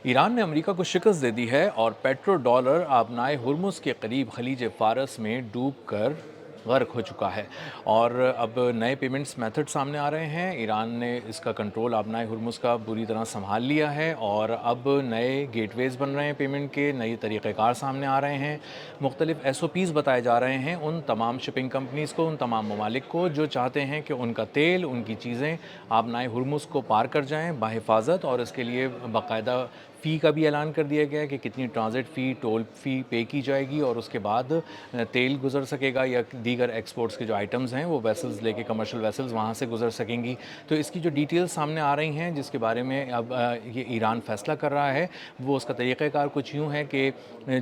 ایران نے امریکہ کو شکست دے دی ہے اور پیٹرو ڈالر آبنائے ہرمز کے قریب خلیج فارس میں ڈوب کر غرق ہو چکا ہے، اور اب نئے پیمنٹس میتھڈ سامنے آ رہے ہیں۔ ایران نے اس کا کنٹرول آبنائے ہرمز کا بری طرح سنبھال لیا ہے، اور اب نئے گیٹ ویز بن رہے ہیں پیمنٹ کے، نئے طریقہ کار سامنے آ رہے ہیں، مختلف ایس او پیز بتائے جا رہے ہیں ان تمام شپنگ کمپنیز کو، ان تمام ممالک کو جو چاہتے ہیں کہ ان کا تیل، ان کی چیزیں آبنائے ہرمز کو پار کر جائیں بحفاظت، اور اس کے لیے باقاعدہ فی کا بھی اعلان کر دیا گیا ہے کہ کتنی ٹرانزٹ فی، ٹول فی پے کی جائے گی، اور اس کے بعد تیل گزر سکے گا یا دیگر ایکسپورٹس کے جو آئٹمز ہیں وہ ویسلز لے کے، کمرشل ویسلز وہاں سے گزر سکیں گی۔ تو اس کی جو ڈیٹیلز سامنے آ رہی ہیں جس کے بارے میں اب یہ ایران فیصلہ کر رہا ہے، وہ اس کا طریقہ کار کچھ یوں ہے کہ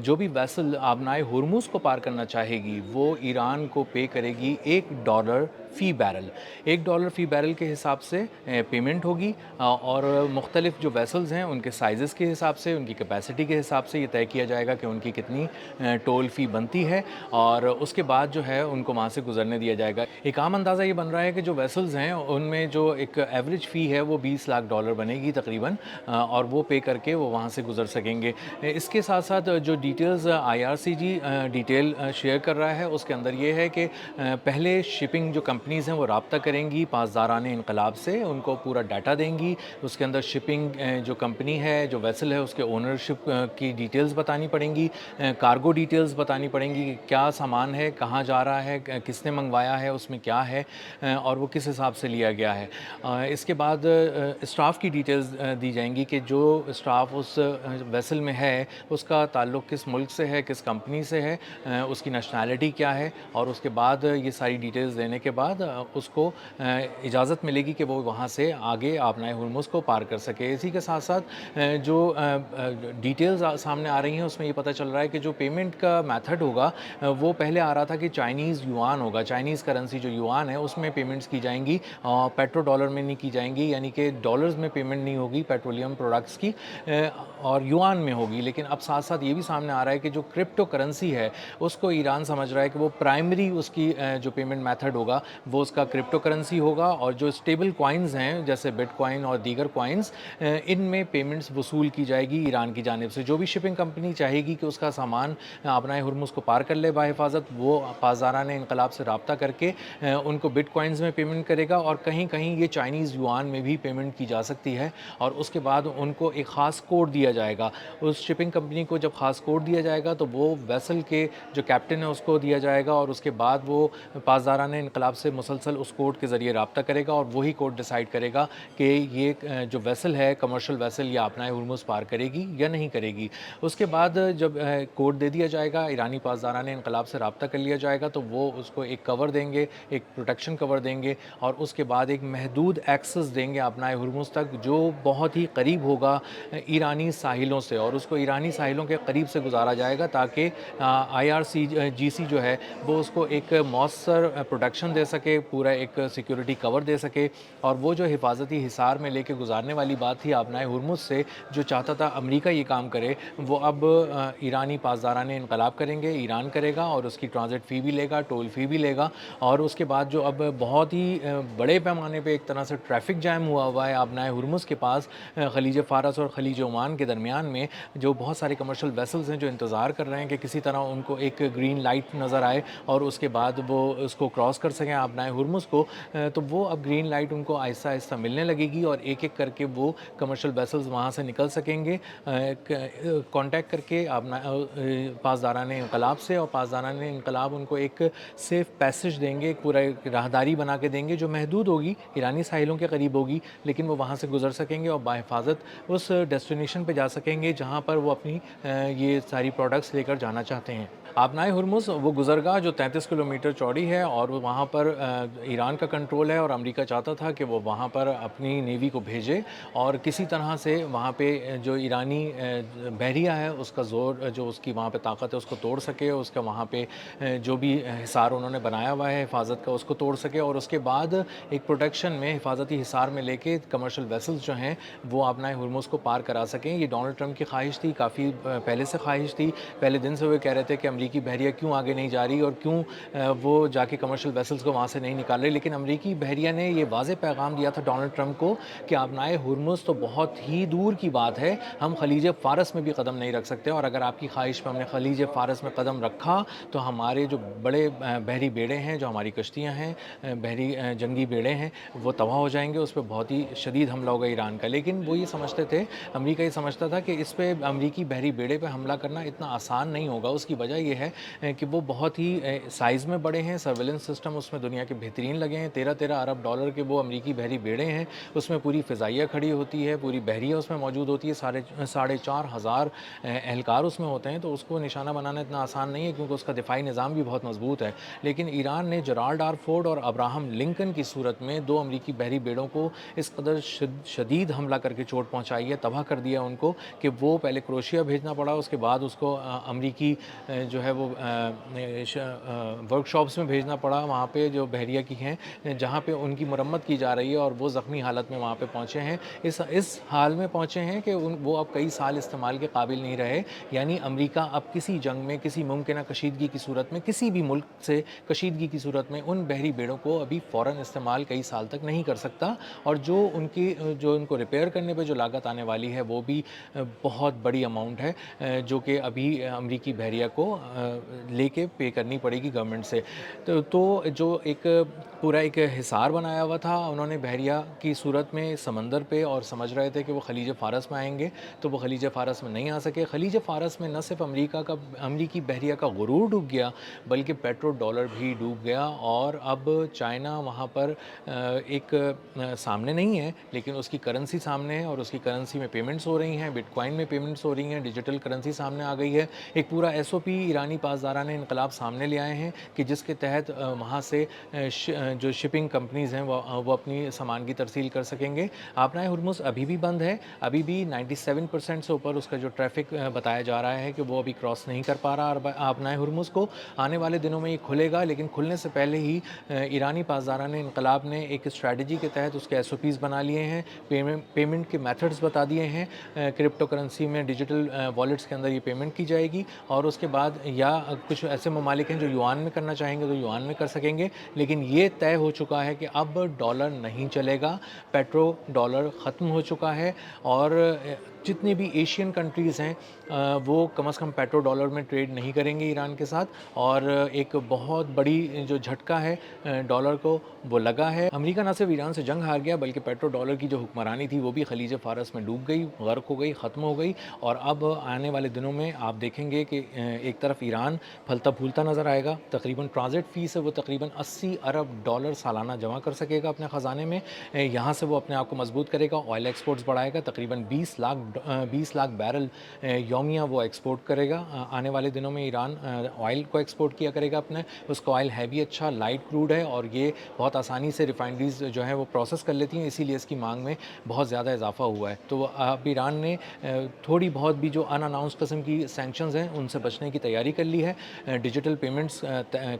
جو بھی ویسل آبنائے ہرمز کو پار کرنا چاہے گی وہ ایران کو پے کرے گی $1 فی بیرل، $1 فی بیرل کے حساب سے پیمنٹ ہوگی، اور مختلف جو ویسلز ہیں ان کے سائزز کے حساب سے، ان کی کیپیسٹی کے حساب سے یہ طے کیا جائے گا کہ ان کی کتنی ٹول فی بنتی ہے، اور اس کے بعد جو ہے ان کو وہاں سے گزرنے دیا جائے گا۔ ایک عام اندازہ یہ بن رہا ہے کہ جو ویسلز ہیں ان میں جو ایک ایوریج فی ہے وہ $20 لاکھ بنے گی تقریباً، اور وہ پے کر کے وہ وہاں سے گزر سکیں گے۔ اس کے ساتھ ساتھ جو ڈیٹیلز IRCG ڈیٹیل شیئر کر رہا ہے اس کے اندر یہ ہے کہ پہلے شپنگ جو کمپنیز ہیں وہ رابطہ کریں گی پاسداران انقلاب سے، ان کو پورا ڈیٹا دیں گی، اس کے اندر شپنگ جو کمپنی ہے، جو ویسل ہے، اس کے اونرشپ کی ڈیٹیلز بتانی پڑیں گی، کارگو ڈیٹیلز بتانی پڑیں گی کہ کیا سامان ہے، کہاں جا رہا ہے، کس نے منگوایا ہے، اس میں کیا ہے، اور وہ کس حساب سے لیا گیا ہے۔ اس کے بعد اسٹاف کی ڈیٹیلز دی جائیں گی کہ جو اسٹاف اس ویسل میں ہے اس کا تعلق کس ملک سے ہے، کس کمپنی سے ہے، اس کی نیشنلٹی کیا ہے، اور اس کے بعد یہ ساری ڈیٹیلز دینے کے بعد اس کو اجازت ملے گی کہ وہ وہاں سے آگے آبنائے ہرمز کو پار کر سکے۔ اسی کے ساتھ ساتھ جو ڈیٹیلز سامنے آ رہی ہیں اس میں یہ پتہ چل رہا ہے کہ جو پیمنٹ کا میتھڈ ہوگا وہ پہلے آ رہا تھا کہ چائنیز یوان ہوگا، چائنیز کرنسی جو یوان ہے اس میں پیمنٹس کی جائیں گی، پیٹرو ڈالر میں نہیں کی جائیں گی، یعنی کہ ڈالرز میں پیمنٹ نہیں ہوگی پیٹرولیم پروڈکٹس کی، اور یوان میں ہوگی۔ لیکن اب ساتھ ساتھ یہ بھی سامنے آ رہا ہے کہ جو کرپٹو کرنسی ہے اس کو ایران سمجھ رہا ہے کہ وہ پرائمری اس کی جو پیمنٹ میتھڈ ہوگا وہ اس کا کرپٹو کرنسی ہوگا، اور جو اسٹیبل کوائنز ہیں جیسے بٹ کوائن اور دیگر کوائنز، ان میں پیمنٹس وصول کی جائے گی ایران کی جانب سے۔ جو بھی شپنگ کمپنی چاہے گی کہ اس کا سامان آبنائے ہرمز کو پار کر لے بحفاظت، وہ پاسداران انقلاب سے رابطہ کر کے ان کو بٹ کوائنز میں پیمنٹ کرے گا، اور کہیں کہیں یہ چائنیز یوان میں بھی پیمنٹ کی جا سکتی ہے، اور اس کے بعد ان کو ایک خاص کوڈ دیا جائے گا۔ اس شپنگ کمپنی کو جب خاص کوڈ دیا جائے گا تو وہ ویسل کے جو کیپٹن ہے اس کو دیا جائے گا، اور اس کے بعد وہ پاسداران انقلاب سے مسلسل اس کوڈ کے ذریعے رابطہ کرے گا، اور وہی کوڈ ڈیسائیڈ کرے گا کہ یہ جو ویسل ہے کمرشل ویسل یا آبنائے ہرمز پار کرے گی یا نہیں کرے گی۔ اس کے بعد جب کوڈ دے دیا جائے گا، ایرانی پاسداران انقلاب سے رابطہ کر لیا جائے گا، تو وہ اس کو ایک کور دیں گے، ایک پروٹیکشن کور دیں گے، اور اس کے بعد ایک محدود ایکسس دیں گے آبنائے ہرمز تک جو بہت ہی قریب ہوگا ایرانی ساحلوں سے، اور اس کو ایرانی ساحلوں کے قریب سے گزارا جائے گا تاکہ IRCG جو ہے وہ اس کو ایک مؤثر پروٹیکشن دے سکے، پورا ایک سیکیورٹی کور دے سکے، اور وہ جو حفاظتی حصار میں لے کے گزارنے والی بات تھی آبنائے ہرمز سے، جو چاہتا تھا امریکہ یہ کام کرے، وہ اب ایرانی پاسداران انقلاب کریں گے، ایران کرے گا، اور اس کی ٹرانزٹ فی بھی لے گا، ٹول فی بھی لے گا، اور اس کے بعد جو اب بہت ہی بڑے پیمانے پہ ایک طرح سے ٹریفک جام ہوا ہے آبنائے ہرمز کے پاس، خلیج فارس اور خلیج عمان کے درمیان میں، جو بہت سارے کمرشل ویسلز ہیں جو انتظار کر رہے ہیں کہ کسی طرح ان کو ایک گرین لائٹ نظر آئے اور اس کے بعد وہ اس کو کراس کر سکیں آبنائے ہرمز کو، تو وہ اب گرین لائٹ ان کو آہستہ آہستہ ملنے لگے گی، اور ایک ایک کر کے وہ کمرشل ویسلز وہاں سے نکل سکیں گے کانٹیکٹ کر کے پاسداران انقلاب سے، اور پاسداران انقلاب ان کو ایک سیف پیسج دیں گے، ایک پورا ایک راہداری بنا کے دیں گے جو محدود ہوگی، ایرانی ساحلوں کے قریب ہوگی، لیکن وہ وہاں سے گزر سکیں گے اور بحفاظت اس ڈیسٹینیشن پہ جا سکیں گے جہاں پر وہ اپنی یہ ساری پروڈکٹس لے کر جانا چاہتے ہیں۔ آبنائے ہرمز وہ گزرگاہ جو 33 کلومیٹر چوڑی ہے، اور وہاں پر ایران کا کنٹرول ہے، اور امریکہ چاہتا تھا کہ وہ وہاں پر اپنی نیوی کو بھیجے، اور کسی طرح سے وہاں پہ جو ایرانی بحریہ ہے اس کا زور، جو اس کی وہاں پہ طاقت ہے اس کو توڑ سکے، اس کا وہاں پہ جو بھی حصار انہوں نے بنایا ہوا ہے حفاظت کا اس کو توڑ سکے، اور اس کے بعد ایک پروٹیکشن میں حفاظتی حصار میں لے کے کمرشل ویسلز جو ہیں وہ آبنائے ہرمز کو پار کرا سکیں۔ یہ ڈونلڈ ٹرمپ کی خواہش تھی، کافی پہلے سے خواہش تھی، پہلے دن سے وہ کہہ رہے تھے کہ امریکی بحریہ کیوں آگے نہیں جا رہی، اور کیوں وہ جا کے کمرشل ویسلز کو وہاں سے نہیں نکال رہے، لیکن امریکی بحریہ نے یہ واضح پیغام دیا تھا ڈونلڈ ٹرمپ کو کہ آبنائے ہرمز تو بہت ہی دور کی بات ہے، ہم خلیج فارس میں بھی قدم نہیں رکھ سکتے، اور اگر آپ کی خواہش پہ ہم نے خلیج فارس میں قدم رکھا تو ہمارے جو بڑے بحری بیڑے ہیں، جو ہماری کشتیاں ہیں، بحری جنگی بیڑے ہیں، وہ تباہ ہو جائیں گے، اس پہ بہت ہی شدید حملہ ہوگا ایران کا۔ لیکن وہ یہ سمجھتے تھے، امریکہ یہ سمجھتا تھا کہ اس پہ امریکی بحری بیڑے پہ حملہ کرنا اتنا آسان نہیں ہوگا۔ اس کی وجہ یہ ہے کہ وہ بہت ہی سائز میں بڑے ہیں، سرویلنس سسٹم اس میں دنیا کے بہترین لگے ہیں، 13 ارب ڈالر کے وہ امریکی بحری بیڑے ہیں، اس میں پوری فضائیہ کھڑی ہوتی ہے، پوری بحریہ اس میں موجود ہوتی ہے، 4,500 اہلکار اس میں ہوتے ہیں، تو اس کو نشانہ بنانا اتنا آسان نہیں ہے کیونکہ اس کا دفاعی نظام بھی بہت مضبوط ہے۔ لیکن ایران نے جرالڈ آر فورڈ اور ابراہم لنکن کی صورت میں 2 امریکی بحری بیڑوں کو اس قدر شدید حملہ کر کے چوٹ پہنچائی ہے، تباہ کر دیا ان کو، کہ وہ پہلے کروشیا بھیجنا پڑا، اس کے بعد اس کو امریکی جو ہے وہ ورک شاپس میں بھیجنا پڑا، وہاں پہ جو بحریہ کی ہیں جہاں پہ ان کی مرمت کی جا رہی ہے، اور وہ زخمی حالت میں وہاں پہ پہنچے ہیں، اس حال میں پہنچے ہیں کہ وہ اب کئی سال استعمال کے قابل نہیں رہے۔ یعنی امریکہ اب کسی جنگ میں، کسی ممکنہ کشیدگی کی صورت میں، کسی بھی ملک سے کشیدگی کی صورت میں ان بحری بیڑوں کو ابھی فوراً استعمال کئی سال تک نہیں کر سکتا، اور جو ان کو ریپیئر کرنے پہ جو لاگت آنے والی ہے وہ بھی بہت بڑی اماؤنٹ ہے، جو کہ ابھی امریکی بحریہ کو لے کے پے کرنی پڑے گی گورنمنٹ سے۔ تو جو ایک پورا ایک حصار بنایا ہوا تھا انہوں نے بحریہ کی صورت میں سمندر پہ، اور سمجھ رہے تھے کہ وہ خلیج فارس میں آئیں گے، تو وہ خلیج فارس میں نہیں آ سکے۔ خلیج فارس میں نہ صرف امریکی بحریہ کا غرور ڈوب گیا، بلکہ پیٹرو ڈالر بھی ڈوب گیا، اور اب چائنا وہاں پر ایک سامنے نہیں ہے، لیکن اس کی کرنسی سامنے ہے، اور اس کی کرنسی میں پیمنٹس ہو رہی ہیں، بٹ کوائن میں پیمنٹس ہو رہی ہیں، ڈیجیٹل کرنسی سامنے آ گئی ہے۔ ایک پورا SOP ایرانی پاسداران انقلاب سامنے لے آئے ہیں کہ جس کے تحت وہاں سے جو شپنگ کمپنیز ہیں وہ اپنی سامان کی ترسیل کر سکیں گے۔ آبنائے ہرمز ابھی بھی بند ہے، ابھی بھی 97% سے اوپر اس کا جو ٹریفک بتایا جا رہا ہے کہ وہ ابھی کراس نہیں کر پا رہا آبنائے ہرمز کو۔ آنے والے دنوں میں یہ کھلے گا، لیکن کھلنے سے پہلے ہی ایرانی پاسداران انقلاب نے ایک اسٹریٹجی کے تحت اس کے SOPs بنا لیے ہیں، پیمنٹ کے میتھڈز بتا دیے ہیں، کرپٹو کرنسی میں ڈیجیٹل والیٹس کے اندر یہ پیمنٹ کی جائے گی، اور اس کے بعد یا کچھ ایسے ممالک ہیں جو یوان میں کرنا چاہیں گے تو یوان میں کر سکیں گے، لیکن یہ طے ہو چکا ہے کہ اب ڈالر نہیں چلے گا، پیٹرو ڈالر ختم ہو چکا ہے، اور جتنی بھی ایشین کنٹریز ہیں وہ کم از کم پیٹرو ڈالر میں ٹریڈ نہیں کریں گے ایران کے ساتھ، اور ایک بہت بڑی جو جھٹکا ہے ڈالر کو وہ لگا ہے۔ امریکہ نہ صرف ایران سے جنگ ہار گیا، بلکہ پیٹرو ڈالر کی جو حکمرانی تھی وہ بھی خلیج فارس میں ڈوب گئی، غرق ہو گئی، ختم ہو گئی، اور اب آنے والے دنوں میں آپ دیکھیں گے کہ ایک طرف ایران پھلتا پھولتا نظر آئے گا، تقریباً ٹرانزٹ فیس ہے وہ تقریباً 80 ارب ڈالر سالانہ جمع کر سکے گا اپنے خزانے میں، یہاں سے وہ اپنے آپ کو مضبوط کرے گا، آئل ایکسپورٹس بڑھائے گا، تقریباً 20 لاکھ بیرل یومیہ وہ ایکسپورٹ کرے گا۔ آنے والے دنوں میں ایران آئل کو ایکسپورٹ کیا کرے گا اپنے، اس کا آئل ہے بھی اچھا، لائٹ کروڈ ہے، اور یہ بہت آسانی سے ریفائنریز جو ہیں وہ پروسیس کر لیتی ہیں، اسی لیے اس کی مانگ میں بہت زیادہ اضافہ ہوا ہے۔ تو اب ایران نے تھوڑی بہت بھی جو ان اناؤنس قسم کی سینکشنز ہیں ان سے بچنے کی تیاری کر لی ہے، ڈیجیٹل پیمنٹس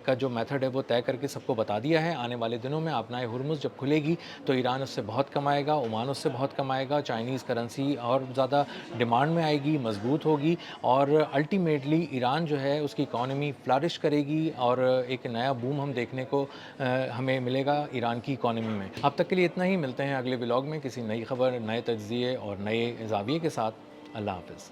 کا جو میتھڈ ہے وہ طے کر کے سب کو بتا دیا ہے۔ آنے والے دنوں میں آبنائے ہرمز جب کھلے گی تو ایران اس سے بہت کمائے گا، عمان اس سے بہت کمائے گا، چائنیز کرنسی اور زیادہ ڈیمانڈ میں آئے گی، مضبوط ہوگی، اور الٹیمیٹلی ایران جو ہے اس کی اکانومی فلرش کرے گی، اور ایک نیا بوم ہم دیکھنے کو ہمیں ملے گا ایران کی اکانومی میں۔ اب تک کے لیے اتنا ہی، ملتے ہیں اگلے ولاگ میں کسی نئی خبر، نئے تجزیے اور نئے زاویے کے ساتھ۔ اللہ حافظ۔